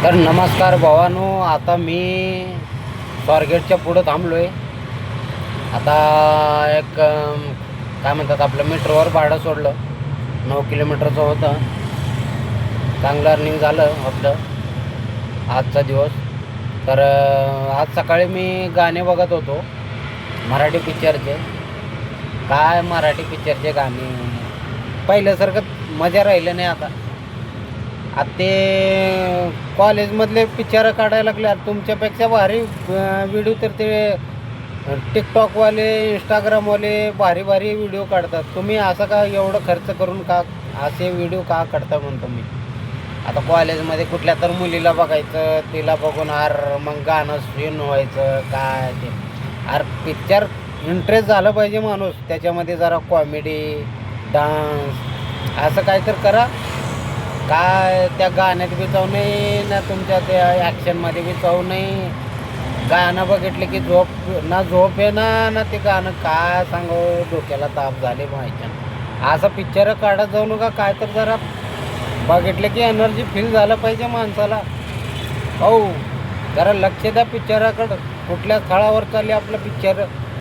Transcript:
तर नमस्कार भावानो, आता मी स्वारगेटच्या पुढं थांबलो आहे. आता एक काय म्हणतात आपलं मीटरवर भाडं सोडलं. 9 किलोमीटरचं होतं. चांगलं अर्निंग झालं आपलं आजचा दिवस. तर आज सकाळी मी गाणे बघत होतो मराठी पिक्चरचे. काय मराठी पिक्चरचे गाणे पहिल्यासारखं मजा राहिलं नाही आता. आता ते कॉलेजमधले पिक्चरं काढायला लागले. तुमच्यापेक्षा भारी व्हिडिओ तर ते टिकटॉकवाले इंस्टाग्रामवाले भारी भारी व्हिडिओ काढतात. तुम्ही असं का एवढं खर्च करून का असे व्हिडिओ का काढता म्हणतो मी. आता कॉलेजमध्ये कुठल्या तर मुलीला बघायचं, तिला बघून मग गाणं स्विन व्हायचं काय ते. पिक्चर इंटरेस्ट झालं पाहिजे माणूस त्याच्यामध्ये, जरा कॉमेडी डान्स असं काय तर करा. काय त्या गाण्यात बी जाऊ नये ना तुमच्या त्या ॲक्शनमध्ये बी जाऊ नये. गाणं बघितलं की झोप आहे ना ते गाणं काय सांगू, डोक्याला ताप झाले माहिती. असं पिक्चर काढत जाऊ नका. काय तर जरा बघितलं की एनर्जी फील झालं पाहिजे माणसाला. हो, जरा लक्ष द्या पिक्चराकडं. कुठल्या स्थळावर चालले आपलं पिक्चर.